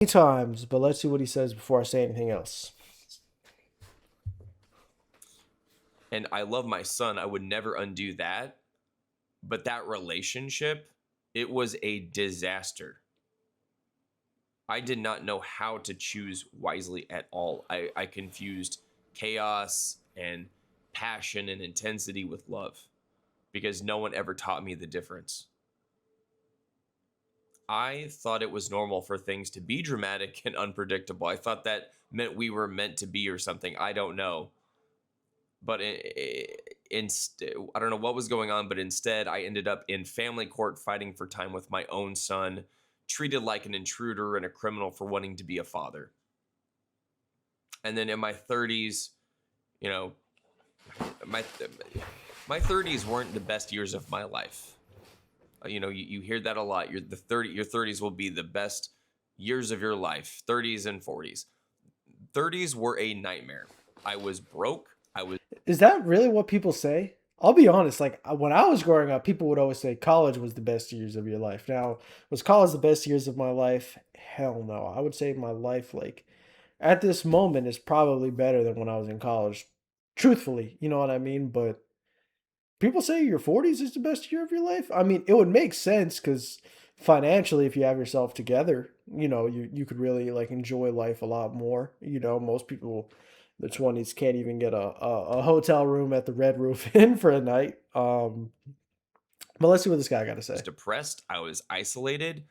Times, but let's see what he says before I say anything else. And I love my son. I would never undo that. But that relationship, it was a disaster. I did not know how to choose wisely at all. I confused chaos and passion and intensity with love because no one ever taught me the difference. I thought it was normal for things to be dramatic and unpredictable. I thought that meant we were meant to be or something. I don't know. But I don't know what was going on, but instead I ended up in family court fighting for time with my own son, treated like an intruder and a criminal for wanting to be a father. And then in my 30s, you know, my my 30s weren't the best years of my life. You hear that a lot. Your 30s will be the best years of your life. 30s and 40s. 30s were a nightmare. I was broke. I was Is that really what people say? I'll be honest, like when I was growing up, people would always say college was the best years of your life. Now, was college the best years of my life? Hell no. I would say my life, like, at this moment, is probably better than when I was in college. Truthfully, you know what I mean? But people say your 40s is the best year of your life. I mean, it would make sense because financially, if you have yourself together, you could really like enjoy life a lot more. Most people in the 20s can't even get a hotel room at the Red Roof Inn for a night. But let's see what this guy got to say. depressed. I was isolated,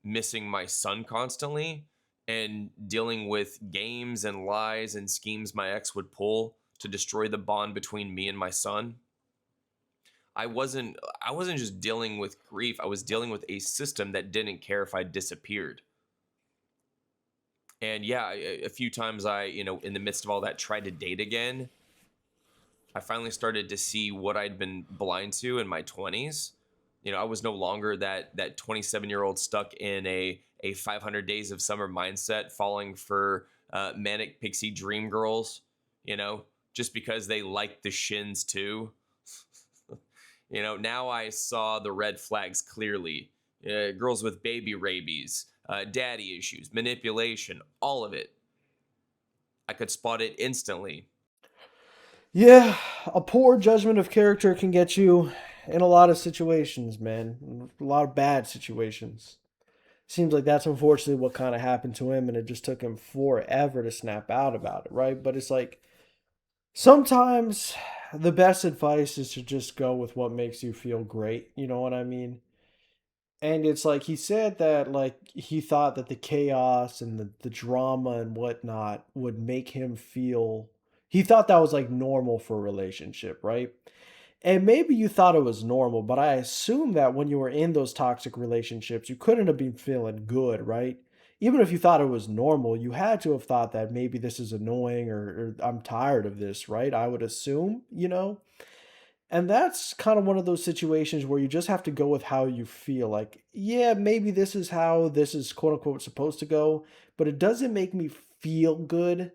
missing my son constantly, and dealing with games and lies and schemes my ex would pull to destroy the bond between me and my son. I wasn't just dealing with grief. I was dealing with a system that didn't care if I disappeared. And yeah, a few times in the midst of all that, tried to date again. I finally started to see what I'd been blind to in my 20s. I was no longer that 27-year-old stuck in a 500 days of summer mindset, falling for manic pixie dream girls. You know, just because they liked the Shins too. Now I saw the red flags clearly. Girls with baby rabies, daddy issues, manipulation, all of it. I could spot it instantly. Yeah, a poor judgment of character can get you in a lot of situations, man. A lot of bad situations. Seems like that's unfortunately what kind of happened to him, and it just took him forever to snap out about it, right? But it's like sometimes the best advice is to just go with what makes you feel great. You know what I mean? And it's like he said that like he thought that the chaos and the drama and whatnot would make him feel he thought that was like normal for a relationship, right? And maybe you thought it was normal, but I assume that when you were in those toxic relationships, you couldn't have been feeling good, right? Even if you thought it was normal, you had to have thought that maybe this is annoying or I'm tired of this, right? I would assume, And that's kind of one of those situations where you just have to go with how you feel. Like, yeah, maybe this is how this is quote unquote supposed to go, but it doesn't make me feel good.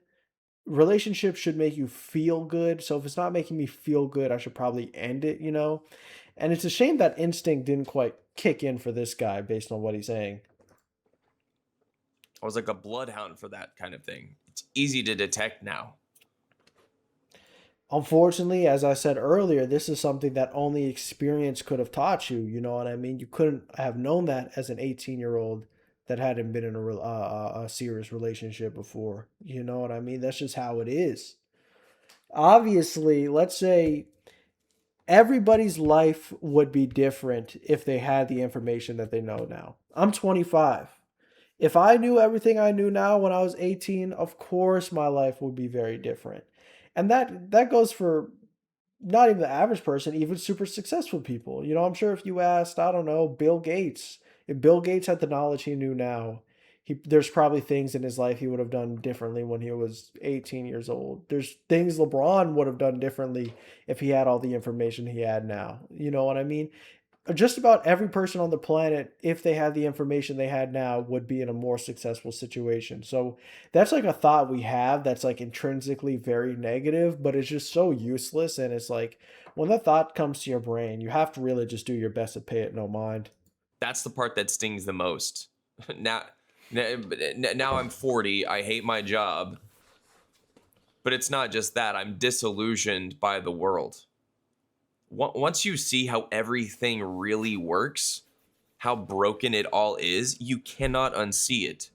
Relationships should make you feel good. So if it's not making me feel good, I should probably end it. And it's a shame that instinct didn't quite kick in for this guy based on what he's saying. I was like a bloodhound for that kind of thing. It's easy to detect now. Unfortunately, as I said earlier, this is something that only experience could have taught you. You know what I mean? You couldn't have known that as an 18-year-old that hadn't been in a serious relationship before. You know what I mean? That's just how it is. Obviously, let's say everybody's life would be different if they had the information that they know now. I'm 25. If I knew everything I knew now when I was 18, of course my life would be very different. And that goes for not even the average person, even super successful people. I'm sure if you asked, I don't know, Bill Gates, if Bill Gates had the knowledge he knew now, there's probably things in his life he would have done differently when he was 18 years old. There's things LeBron would have done differently if he had all the information he had now. You know what I mean? Just about every person on the planet, if they had the information they had now, would be in a more successful situation. So that's like a thought we have that's like intrinsically very negative, but it's just so useless. And it's like when that thought comes to your brain, you have to really just do your best to pay it no mind. That's the part that stings the most. Now, Now I'm 40. I hate my job, but it's not just that. I'm disillusioned by the world. Once you see how everything really works, how broken it all is, you cannot unsee it.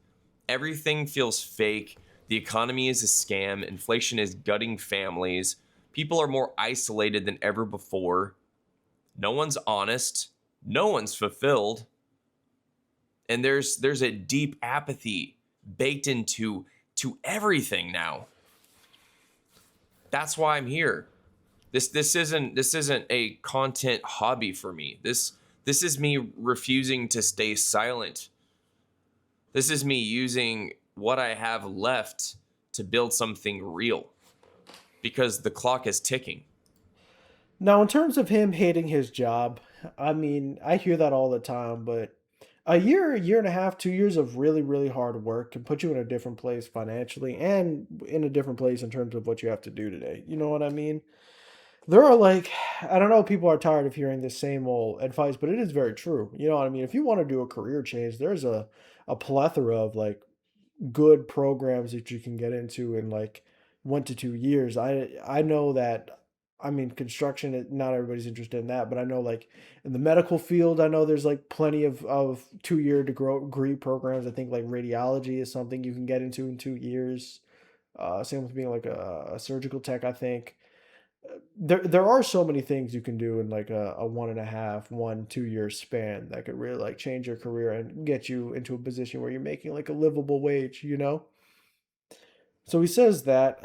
Everything feels fake. The economy is a scam. Inflation is gutting families. People are more isolated than ever before. No one's honest. No one's fulfilled. And there's a deep apathy baked into everything now. That's why I'm here. This isn't a content hobby for me. This is me refusing to stay silent. This is me using what I have left to build something real because the clock is ticking. Now, in terms of him hating his job, I mean, I hear that all the time, but a year and a half, 2 years of really, really hard work can put you in a different place financially and in a different place in terms of what you have to do today. You know what I mean? There are like, I don't know, people are tired of hearing the same old advice, but it is very true. You know what I mean? If you want to do a career change, there's a plethora of like good programs that you can get into in like 1 to 2 years. I know that. I mean, construction. Not everybody's interested in that, but I know like in the medical field, I know there's like plenty of 2 year degree programs. I think like radiology is something you can get into in 2 years. Same with being like a surgical tech. I think there are so many things you can do in like a 1.5, 2 year span that could really like change your career and get you into a position where you're making like a livable wage, you know? So he says that.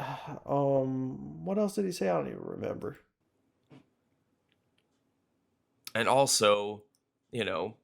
What else did he say? I don't even remember. And also, you know,